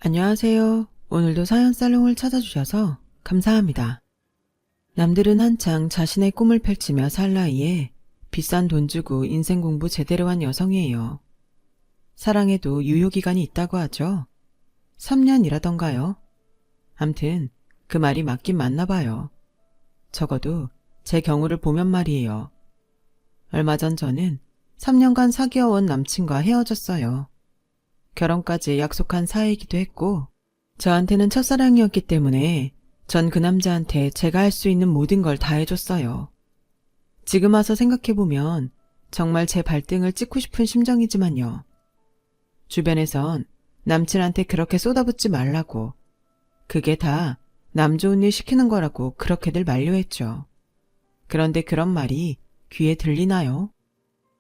안녕하세요. 오늘도 사연 살롱을 찾아주셔서 감사합니다. 남들은 한창 자신의 꿈을 펼치며 살 나이에 비싼 돈 주고 인생 공부 제대로 한 여성이에요. 사랑에도 유효기간이 있다고 하죠. 3년이라던가요. 암튼 그 말이 맞긴 맞나 봐요. 적어도 제 경우를 보면 말이에요. 얼마 전 저는 3년간 사귀어온 남친과 헤어졌어요. 결혼까지 약속한 사이이기도 했고 저한테는 첫사랑이었기 때문에 전 그 남자한테 제가 할 수 있는 모든 걸 다 해줬어요. 지금 와서 생각해보면 정말 제 발등을 찍고 싶은 심정이지만요. 주변에선 남친한테 그렇게 쏟아붓지 말라고, 그게 다 남 좋은 일 시키는 거라고 그렇게들 만류했죠. 그런데 그런 말이 귀에 들리나요?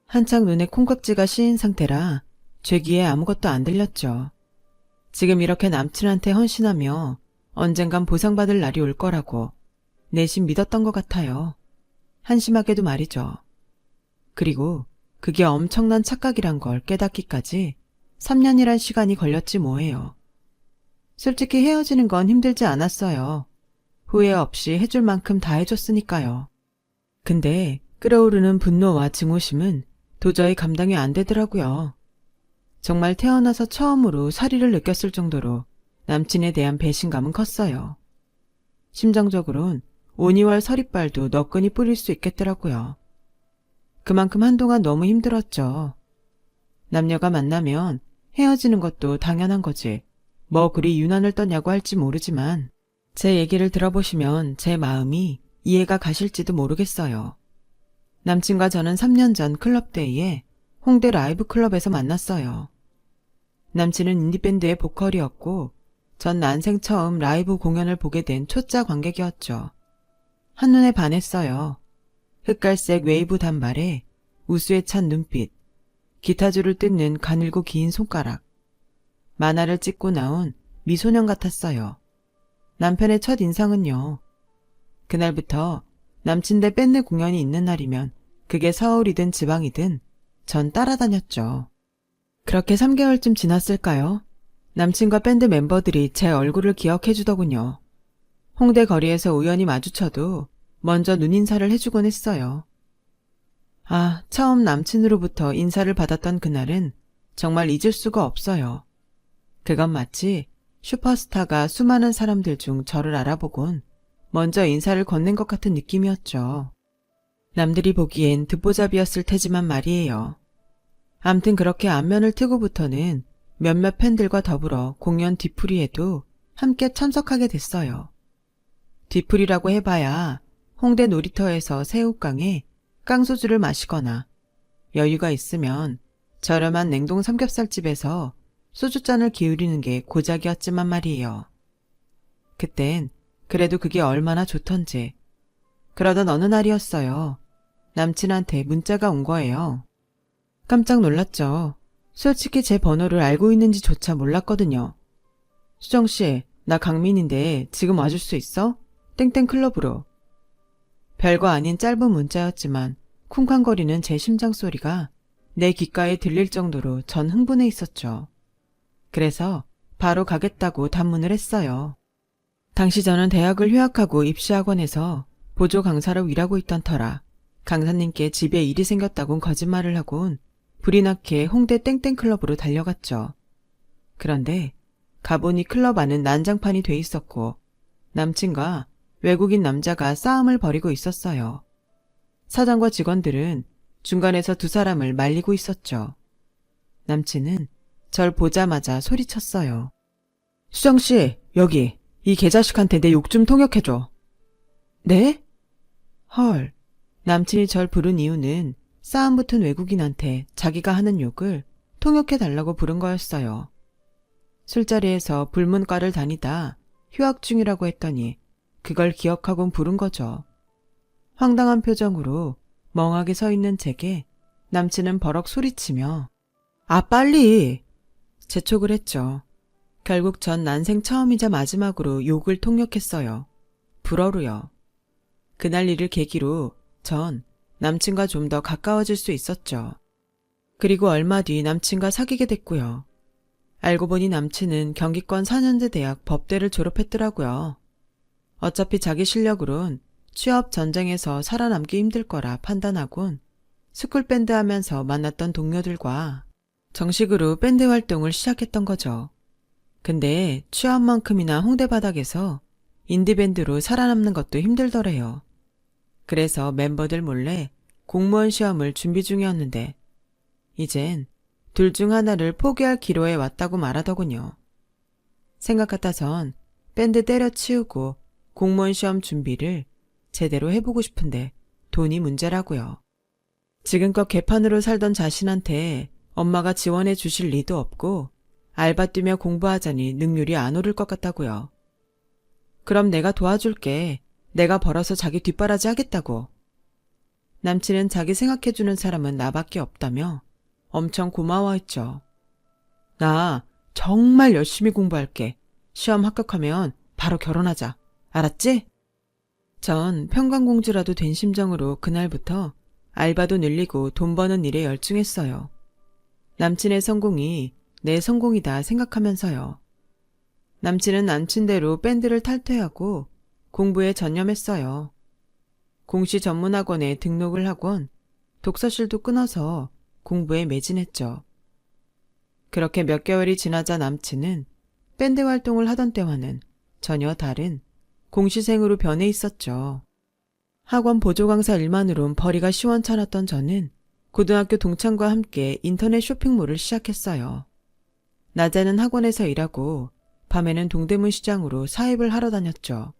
한창 눈에 콩깍지가 씌인 상태라 제 귀에 아무것도 안 들렸죠. 지금 이렇게 남친한테 헌신하며 언젠간 보상받을 날이 올 거라고 내심 믿었던 것 같아요. 한심하게도 말이죠. 그리고 그게 엄청난 착각이란 걸 깨닫기까지 3년이란 시간이 걸렸지 뭐예요. 솔직히 헤어지는 건 힘들지 않았어요. 후회 없이 해줄 만큼 다 해줬으니까요. 근데 끓어오르는 분노와 증오심은 도저히 감당이 안 되더라고요. 정말 태어나서 처음으로 사리를 느꼈을 정도로 남친에 대한 배신감은 컸어요. 심정적으론 5, 2월 서리빨도 너끈히 뿌릴 수 있겠더라고요. 그만큼 한동안 너무 힘들었죠. 남녀가 만나면 헤어지는 것도 당연한 거지. 뭐 그리 유난을 떠냐고 할지 모르지만 제 얘기를 들어보시면 제 마음이 이해가 가실지도 모르겠어요. 남친과 저는 3년 전 클럽데이에 홍대 라이브 클럽에서 만났어요. 남친은 인디밴드의 보컬이었고 전 난생 처음 라이브 공연을 보게 된 초짜 관객이었죠. 한눈에 반했어요. 흑갈색 웨이브 단발에 우수에 찬 눈빛, 기타줄을 뜯는 가늘고 긴 손가락, 만화를 찍고 나온 미소년 같았어요. 남편의 첫 인상은요. 그날부터 남친 대 밴드 공연이 있는 날이면 그게 서울이든 지방이든 전 따라다녔죠. 그렇게 3개월쯤 지났을까요? 남친과 밴드 멤버들이 제 얼굴을 기억해 주더군요. 홍대 거리에서 우연히 마주쳐도 먼저 눈인사를 해주곤 했어요. 아, 처음 남친으로부터 인사를 받았던 그날은 정말 잊을 수가 없어요. 그건 마치 슈퍼스타가 수많은 사람들 중 저를 알아보곤 먼저 인사를 건넨 것 같은 느낌이었죠. 남들이 보기엔 듣보잡이었을 테지만 말이에요. 암튼 그렇게 안면을 트고부터는 몇몇 팬들과 더불어 공연 뒤풀이에도 함께 참석하게 됐어요. 뒤풀이라고 해봐야 홍대 놀이터에서 새우깡에 깡소주를 마시거나 여유가 있으면 저렴한 냉동 삼겹살집에서 소주잔을 기울이는 게 고작이었지만 말이에요. 그땐 그래도 그게 얼마나 좋던지. 그러던 어느 날이었어요. 남친한테 문자가 온 거예요. 깜짝 놀랐죠. 솔직히 제 번호를 알고 있는지조차 몰랐거든요. 수정씨, 나 강민인데 지금 와줄 수 있어? 땡땡 클럽으로. 별거 아닌 짧은 문자였지만 쿵쾅거리는 제 심장 소리가 내 귓가에 들릴 정도로 전 흥분해 있었죠. 그래서 바로 가겠다고 단문을 했어요. 당시 저는 대학을 휴학하고 입시학원에서 보조 강사로 일하고 있던 터라 강사님께 집에 일이 생겼다곤 거짓말을 하곤 불이 나게 홍대 땡땡클럽으로 달려갔죠. 그런데 가보니 클럽 안은 난장판이 돼 있었고 남친과 외국인 남자가 싸움을 벌이고 있었어요. 사장과 직원들은 중간에서 두 사람을 말리고 있었죠. 남친은 절 보자마자 소리쳤어요. 수정씨, 여기 이 개자식한테 내 욕 좀 통역해줘. 네? 헐, 남친이 절 부른 이유는 싸움 붙은 외국인한테 자기가 하는 욕을 통역해달라고 부른 거였어요. 술자리에서 불문과를 다니다 휴학 중이라고 했더니 그걸 기억하곤 부른 거죠. 황당한 표정으로 멍하게 서 있는 제게 남친은 버럭 소리치며 아 빨리! 재촉을 했죠. 결국 전 난생 처음이자 마지막으로 욕을 통역했어요. 불어로요. 그날 일을 계기로 전 남친과 좀 더 가까워질 수 있었죠. 그리고 얼마 뒤 남친과 사귀게 됐고요. 알고 보니 남친은 경기권 4년제 대학 법대를 졸업했더라고요. 어차피 자기 실력으론 취업 전쟁에서 살아남기 힘들 거라 판단하곤 스쿨밴드 하면서 만났던 동료들과 정식으로 밴드 활동을 시작했던 거죠. 근데 취업만큼이나 홍대 바닥에서 인디밴드로 살아남는 것도 힘들더래요. 그래서 멤버들 몰래 공무원 시험을 준비 중이었는데 이젠 둘 중 하나를 포기할 기로에 왔다고 말하더군요. 생각 같아선 밴드 때려치우고 공무원 시험 준비를 제대로 해보고 싶은데 돈이 문제라고요. 지금껏 개판으로 살던 자신한테 엄마가 지원해 주실 리도 없고 알바 뛰며 공부하자니 능률이 안 오를 것 같다고요. 그럼 내가 도와줄게. 내가 벌어서 자기 뒷바라지 하겠다고. 남친은 자기 생각해주는 사람은 나밖에 없다며 엄청 고마워했죠. 나 정말 열심히 공부할게. 시험 합격하면 바로 결혼하자. 알았지? 전 평강공주라도 된 심정으로 그날부터 알바도 늘리고 돈 버는 일에 열중했어요. 남친의 성공이 내 성공이다 생각하면서요. 남친은 남친대로 밴드를 탈퇴하고 공부에 전념했어요. 공시 전문학원에 등록을 하곤 독서실도 끊어서 공부에 매진했죠. 그렇게 몇 개월이 지나자 남친은 밴드 활동을 하던 때와는 전혀 다른 공시생으로 변해 있었죠. 학원 보조 강사 일만으론 벌이가 시원찮았던 저는 고등학교 동창과 함께 인터넷 쇼핑몰을 시작했어요. 낮에는 학원에서 일하고 밤에는 동대문 시장으로 사입을 하러 다녔죠.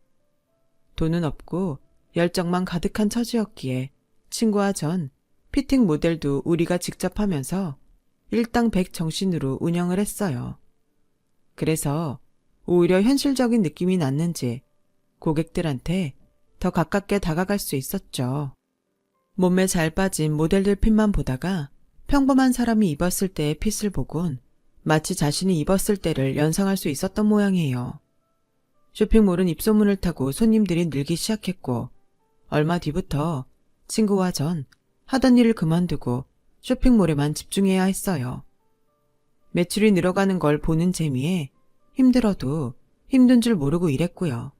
돈은 없고 열정만 가득한 처지였기에 친구와 전 피팅 모델도 우리가 직접 하면서 일당 100 정신으로 운영을 했어요. 그래서 오히려 현실적인 느낌이 났는지 고객들한테 더 가깝게 다가갈 수 있었죠. 몸매 잘 빠진 모델들 핏만 보다가 평범한 사람이 입었을 때의 핏을 보곤 마치 자신이 입었을 때를 연상할 수 있었던 모양이에요. 쇼핑몰은 입소문을 타고 손님들이 늘기 시작했고 얼마 뒤부터 친구와 전 하던 일을 그만두고 쇼핑몰에만 집중해야 했어요. 매출이 늘어가는 걸 보는 재미에 힘들어도 힘든 줄 모르고 일했고요.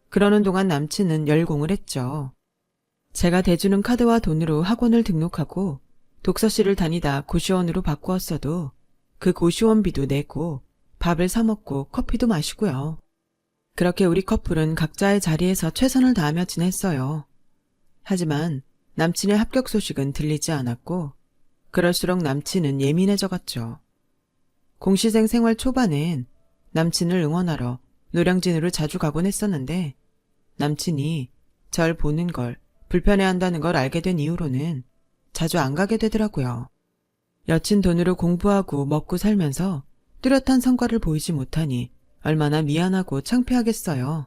그러는 동안 남친은 열공을 했죠. 제가 대주는 카드와 돈으로 학원을 등록하고 독서실을 다니다 고시원으로 바꾸었어도 그 고시원비도 내고 밥을 사 먹고 커피도 마시고요. 그렇게 우리 커플은 각자의 자리에서 최선을 다하며 지냈어요. 하지만 남친의 합격 소식은 들리지 않았고 그럴수록 남친은 예민해져갔죠. 공시생 생활 초반엔 남친을 응원하러 노량진으로 자주 가곤 했었는데 남친이 절 보는 걸 불편해한다는 걸 알게 된 이후로는 자주 안 가게 되더라고요. 여친 돈으로 공부하고 먹고 살면서 뚜렷한 성과를 보이지 못하니 얼마나 미안하고 창피하겠어요.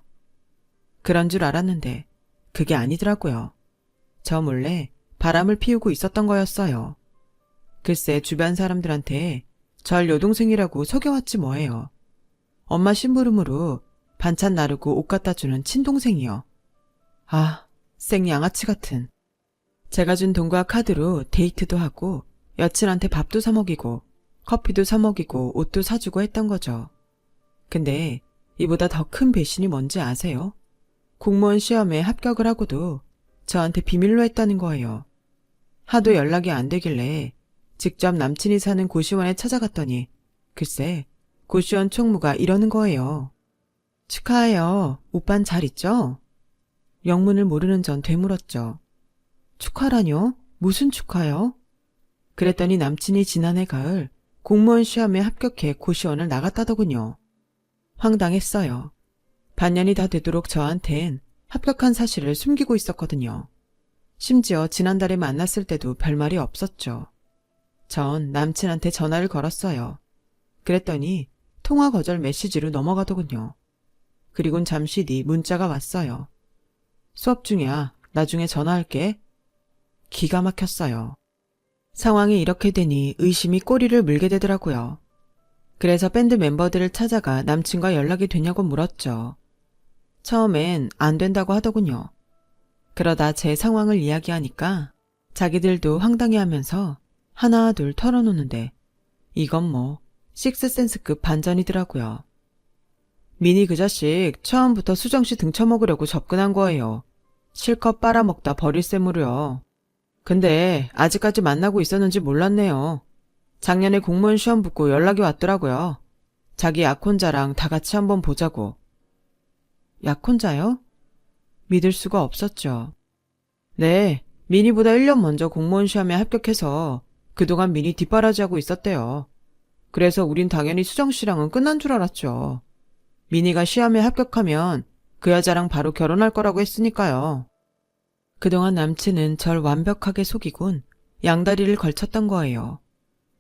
그런 줄 알았는데 그게 아니더라고요. 저 몰래 바람을 피우고 있었던 거였어요. 글쎄 주변 사람들한테 절 여동생이라고 속여왔지 뭐예요. 엄마 심부름으로 반찬 나르고 옷 갖다 주는 친동생이요. 아, 생 양아치 같은. 제가 준 돈과 카드로 데이트도 하고 여친한테 밥도 사 먹이고 커피도 사 먹이고 옷도 사주고 했던 거죠. 근데 이보다 더 큰 배신이 뭔지 아세요? 공무원 시험에 합격을 하고도 저한테 비밀로 했다는 거예요. 하도 연락이 안 되길래 직접 남친이 사는 고시원에 찾아갔더니 글쎄 고시원 총무가 이러는 거예요. 축하해요. 오빤 잘 있죠? 영문을 모르는 전 되물었죠. 축하라뇨? 무슨 축하요? 그랬더니 남친이 지난해 가을 공무원 시험에 합격해 고시원을 나갔다더군요. 황당했어요. 반년이 다 되도록 저한텐 합격한 사실을 숨기고 있었거든요. 심지어 지난달에 만났을 때도 별말이 없었죠. 전 남친한테 전화를 걸었어요. 그랬더니 통화 거절 메시지로 넘어가더군요. 그리곤 잠시 뒤 문자가 왔어요. 수업 중이야. 나중에 전화할게. 기가 막혔어요. 상황이 이렇게 되니 의심이 꼬리를 물게 되더라고요. 그래서 밴드 멤버들을 찾아가 남친과 연락이 되냐고 물었죠. 처음엔 안 된다고 하더군요. 그러다 제 상황을 이야기하니까 자기들도 황당해하면서 하나 둘 털어놓는데 이건 뭐 식스센스급 반전이더라고요. 민희 그 자식 처음부터 수정씨 등쳐먹으려고 접근한 거예요. 실컷 빨아먹다 버릴 셈으로요. 근데 아직까지 만나고 있었는지 몰랐네요. 작년에 공무원 시험 붙고 연락이 왔더라고요. 자기 약혼자랑 다 같이 한번 보자고. 약혼자요? 믿을 수가 없었죠. 네, 민희보다 1년 먼저 공무원 시험에 합격해서 그동안 민희 뒷바라지하고 있었대요. 그래서 우린 당연히 수정씨랑은 끝난 줄 알았죠. 민희가 시험에 합격하면 그 여자랑 바로 결혼할 거라고 했으니까요. 그동안 남친은 절 완벽하게 속이곤 양다리를 걸쳤던 거예요.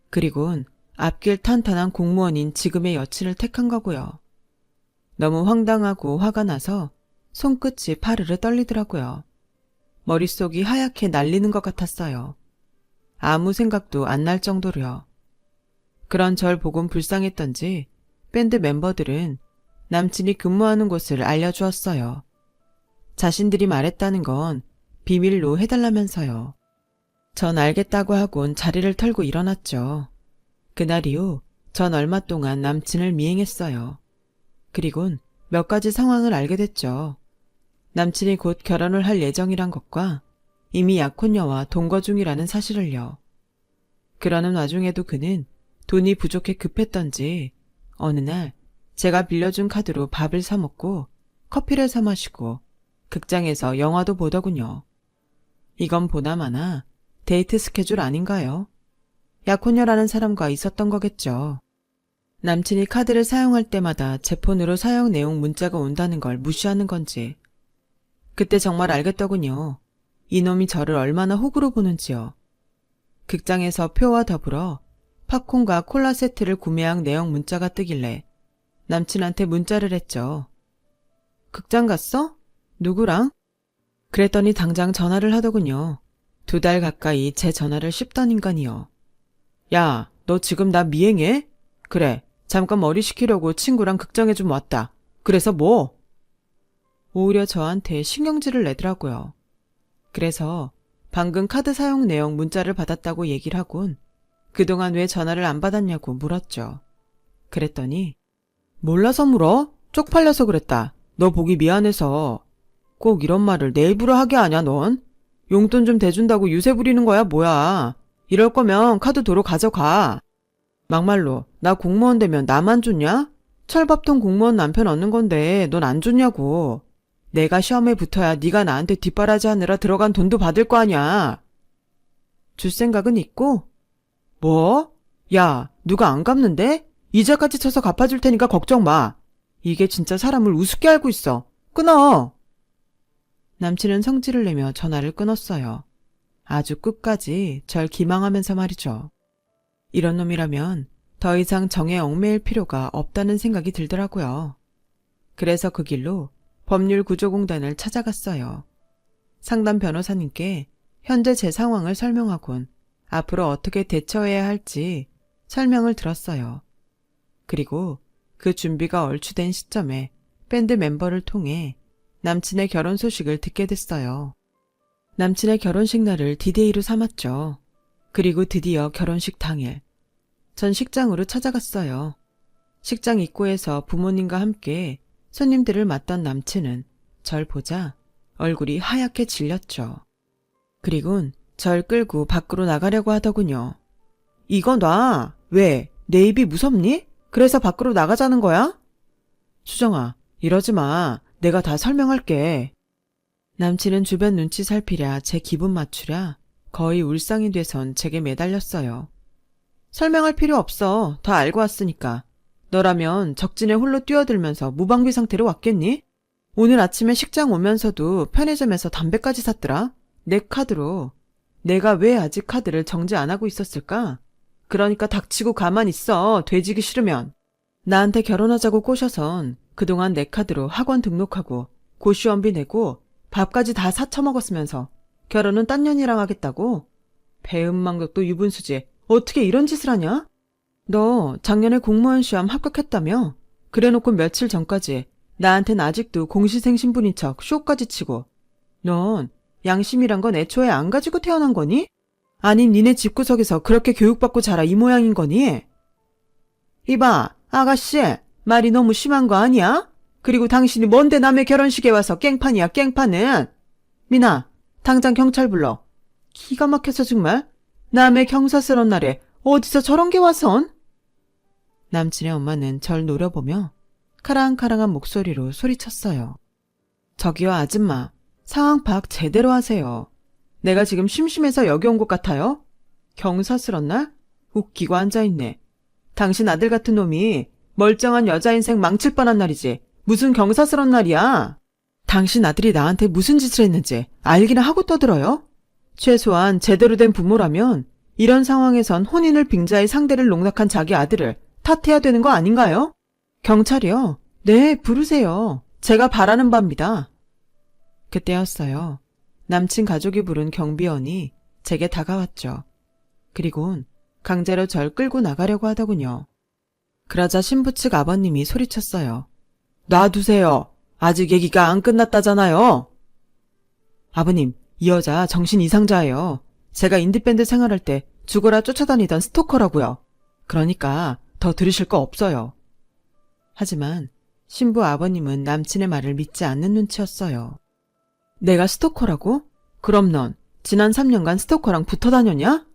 그리곤 앞길 탄탄한 공무원인 지금의 여친을 택한 거고요. 너무 황당하고 화가 나서 손끝이 파르르 떨리더라고요. 머릿속이 하얗게 날리는 것 같았어요. 아무 생각도 안 날 정도로요. 그런 절 보곤 불쌍했던지 밴드 멤버들은 남친이 근무하는 곳을 알려주었어요. 자신들이 말했다는 건 비밀로 해달라면서요. 전 알겠다고 하곤 자리를 털고 일어났죠. 그날 이후 전 얼마 동안 남친을 미행했어요. 그리곤 몇 가지 상황을 알게 됐죠. 남친이 곧 결혼을 할 예정이란 것과 이미 약혼녀와 동거 중이라는 사실을요. 그러는 와중에도 그는 돈이 부족해 급했던지 어느 날 제가 빌려준 카드로 밥을 사 먹고 커피를 사 마시고 극장에서 영화도 보더군요. 이건 보나마나 데이트 스케줄 아닌가요? 약혼녀라는 사람과 있었던 거겠죠. 남친이 카드를 사용할 때마다 제 폰으로 사용 내용 문자가 온다는 걸 무시하는 건지. 그때 정말 알겠더군요. 이놈이 저를 얼마나 호구로 보는지요. 극장에서 표와 더불어 팝콘과 콜라 세트를 구매한 내용 문자가 뜨길래 남친한테 문자를 했죠. 극장 갔어? 누구랑? 그랬더니 당장 전화를 하더군요. 2달 가까이 제 전화를 씹던 인간이요. 야, 너 지금 나 미행해? 그래, 잠깐 머리 식히려고 친구랑 극장에 좀 왔다. 그래서 뭐? 오히려 저한테 신경질을 내더라고요. 그래서 방금 카드 사용 내용 문자를 받았다고 얘기를 하곤 그동안 왜 전화를 안 받았냐고 물었죠. 그랬더니 몰라서 물어? 쪽팔려서 그랬다. 너 보기 미안해서. 꼭 이런 말을 내 입으로 하게 하냐 넌? 용돈 좀 대준다고 유세 부리는 거야 뭐야. 이럴 거면 카드 도로 가져가. 막말로 나 공무원 되면 나만 줬냐? 철밥통 공무원 남편 얻는 건데 넌 안 줬냐고. 내가 시험에 붙어야 네가 나한테 뒷바라지 하느라 들어간 돈도 받을 거 아냐. 줄 생각은 있고? 뭐? 야, 누가 안 갚는데? 이자까지 쳐서 갚아줄 테니까 걱정 마. 이게 진짜 사람을 우습게 알고 있어. 끊어. 남친은 성질을 내며 전화를 끊었어요. 아주 끝까지 절 기망하면서 말이죠. 이런 놈이라면 더 이상 정에 얽매일 필요가 없다는 생각이 들더라고요. 그래서 그 길로 법률구조공단을 찾아갔어요. 상담 변호사님께 현재 제 상황을 설명하곤 앞으로 어떻게 대처해야 할지 설명을 들었어요. 그리고 그 준비가 얼추된 시점에 밴드 멤버를 통해 남친의 결혼 소식을 듣게 됐어요. 남친의 결혼식 날을 디데이로 삼았죠. 그리고 드디어 결혼식 당일. 전 식장으로 찾아갔어요. 식장 입구에서 부모님과 함께 손님들을 맞던 남친은 절 보자 얼굴이 하얗게 질렸죠. 그리곤 절 끌고 밖으로 나가려고 하더군요. 이거 놔. 왜? 내 입이 무섭니? 그래서 밖으로 나가자는 거야? 수정아, 이러지 마. 내가 다 설명할게. 남친은 주변 눈치 살피랴 제 기분 맞추랴 거의 울상이 돼선 제게 매달렸어요. 설명할 필요 없어. 다 알고 왔으니까. 너라면 적진에 홀로 뛰어들면서 무방비 상태로 왔겠니? 오늘 아침에 식장 오면서도 편의점에서 담배까지 샀더라. 내 카드로. 내가 왜 아직 카드를 정지 안 하고 있었을까? 그러니까 닥치고 가만히 있어. 돼지기 싫으면. 나한테 결혼하자고 꼬셔선 그동안 내 카드로 학원 등록하고 고시원비 내고 밥까지 다 사쳐먹었으면서 결혼은 딴 년이랑 하겠다고? 배은망덕도 유분수지. 어떻게 이런 짓을 하냐? 너 작년에 공무원 시험 합격했다며? 그래놓고 며칠 전까지 나한텐 아직도 공시생 신분인 척 쇼까지 치고. 넌 양심이란 건 애초에 안 가지고 태어난 거니? 아니 니네 집구석에서 그렇게 교육받고 자라 이 모양인 거니? 이봐, 아가씨, 말이 너무 심한 거 아니야? 그리고 당신이 뭔데 남의 결혼식에 와서 깽판이야, 깽판은. 미나, 당장 경찰 불러. 기가 막혀서 정말. 남의 경사스러운 날에 어디서 저런 게 와선? 남친의 엄마는 절 노려보며 카랑카랑한 목소리로 소리쳤어요. 저기요, 아줌마. 상황 파악 제대로 하세요. 내가 지금 심심해서 여기 온 것 같아요? 경사스런 날? 웃기고 앉아있네. 당신 아들 같은 놈이 멀쩡한 여자 인생 망칠 뻔한 날이지. 무슨 경사스런 날이야. 당신 아들이 나한테 무슨 짓을 했는지 알기나 하고 떠들어요? 최소한 제대로 된 부모라면 이런 상황에선 혼인을 빙자해 상대를 농락한 자기 아들을 탓해야 되는 거 아닌가요? 경찰이요? 네, 부르세요. 제가 바라는 바입니다. 그때였어요. 남친 가족이 부른 경비원이 제게 다가왔죠. 그리곤 강제로 절 끌고 나가려고 하더군요. 그러자 신부 측 아버님이 소리쳤어요. 놔두세요. 아직 얘기가 안 끝났다잖아요. 아버님, 이 여자 정신 이상자예요. 제가 인디밴드 생활할 때 죽어라 쫓아다니던 스토커라고요. 그러니까 더 들으실 거 없어요. 하지만 신부 아버님은 남친의 말을 믿지 않는 눈치였어요. 내가 스토커라고? 그럼 넌 지난 3년간 스토커랑 붙어 다녔냐?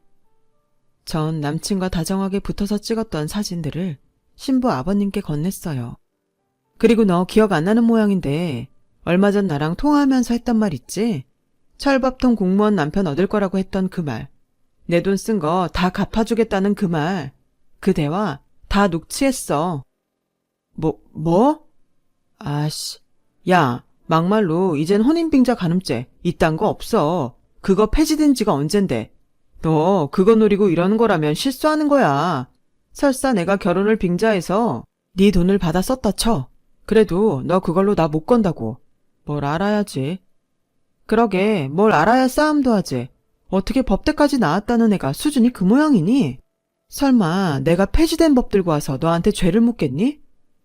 전 남친과 다정하게 붙어서 찍었던 사진들을 신부 아버님께 건넸어요. 그리고 너 기억 안 나는 모양인데 얼마 전 나랑 통화하면서 했던 말 있지? 철밥통 공무원 남편 얻을 거라고 했던 그 말. 내 돈 쓴 거 다 갚아주겠다는 그 말. 그 대화 다 녹취했어. 뭐? 아씨. 야, 막말로 이젠 혼인빙자 간음죄 이딴 거 없어. 그거 폐지된 지가 언젠데. 너 그거 노리고 이러는 거라면 실수하는 거야. 설사 내가 결혼을 빙자해서 네 돈을 받아 썼다 쳐. 그래도 너 그걸로 나 못 건다고. 뭘 알아야지. 그러게 뭘 알아야 싸움도 하지. 어떻게 법대까지 나왔다는 애가 수준이 그 모양이니? 설마 내가 폐지된 법 들고 와서 너한테 죄를 묻겠니?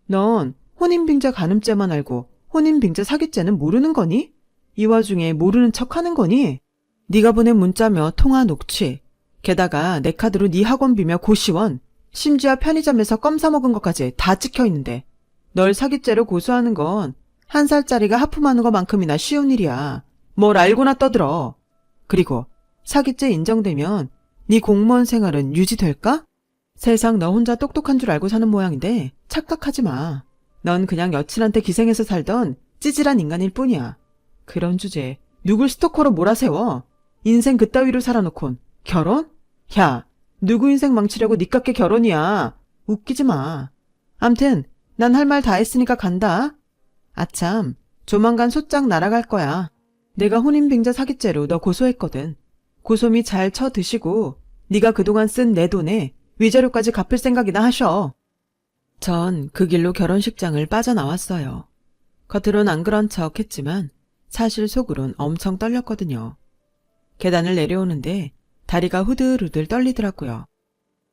넌 혼인빙자 간음죄만 알고 혼인빙자 사기죄는 모르는 거니? 이 와중에 모르는 척하는 거니? 네가 보낸 문자며 통화 녹취, 게다가 내 카드로 네 학원비며 고시원, 심지어 편의점에서 껌 사먹은 것까지 다 찍혀있는데 널 사기죄로 고소하는 건 1살짜리가 하품하는 것만큼이나 쉬운 일이야. 뭘 알고나 떠들어. 그리고 사기죄 인정되면 네 공무원 생활은 유지될까? 세상 너 혼자 똑똑한 줄 알고 사는 모양인데 착각하지 마. 넌 그냥 여친한테 기생해서 살던 찌질한 인간일 뿐이야. 그런 주제에 누굴 스토커로 몰아세워? 인생 그따위로 살아놓곤 결혼? 야, 누구 인생 망치려고 니깎게 결혼이야. 웃기지 마. 암튼 난 할 말 다 했으니까 간다. 아참, 조만간 소장 날아갈 거야. 내가 혼인빙자 사기죄로 너 고소했거든. 고소미 잘 쳐 드시고 네가 그동안 쓴 내 돈에 위자료까지 갚을 생각이나 하셔. 전 그 길로 결혼식장을 빠져나왔어요. 겉으론 안 그런 척 했지만 사실 속으론 엄청 떨렸거든요. 계단을 내려오는데 다리가 후들후들 떨리더라고요.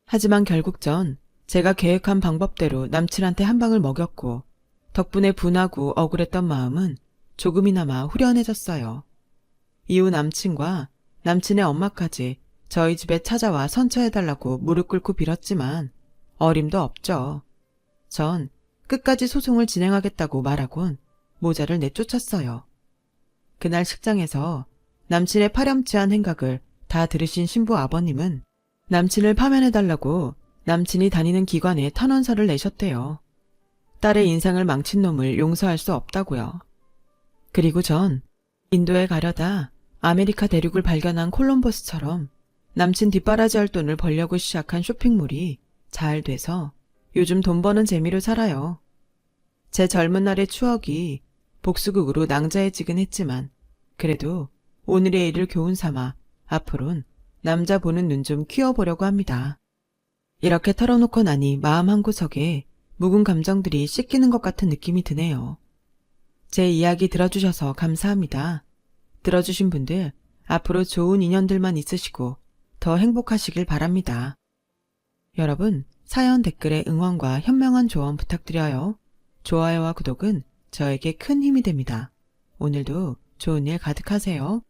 하지만 결국 전 제가 계획한 방법대로 남친한테 한 방을 먹였고 덕분에 분하고 억울했던 마음은 조금이나마 후련해졌어요. 이후 남친과 남친의 엄마까지 저희 집에 찾아와 선처해달라고 무릎 꿇고 빌었지만 어림도 없죠. 전 끝까지 소송을 진행하겠다고 말하곤 모자를 내쫓았어요. 그날 식장에서 남친의 파렴치한 행각을 다 들으신 신부 아버님은 남친을 파면해달라고 남친이 다니는 기관에 탄원서를 내셨대요. 딸의 인생을 망친 놈을 용서할 수 없다고요. 그리고 전 인도에 가려다 아메리카 대륙을 발견한 콜럼버스처럼 남친 뒷바라지할 돈을 벌려고 시작한 쇼핑몰이 잘 돼서 요즘 돈 버는 재미로 살아요. 제 젊은 날의 추억이 복수극으로 낭자해지긴 했지만 그래도 오늘의 일을 교훈 삼아 앞으론 남자 보는 눈 좀 키워보려고 합니다. 이렇게 털어놓고 나니 마음 한구석에 묵은 감정들이 씻기는 것 같은 느낌이 드네요. 제 이야기 들어주셔서 감사합니다. 들어주신 분들 앞으로 좋은 인연들만 있으시고 더 행복하시길 바랍니다. 여러분, 사연 댓글에 응원과 현명한 조언 부탁드려요. 좋아요와 구독은 저에게 큰 힘이 됩니다. 오늘도 좋은 일 가득하세요.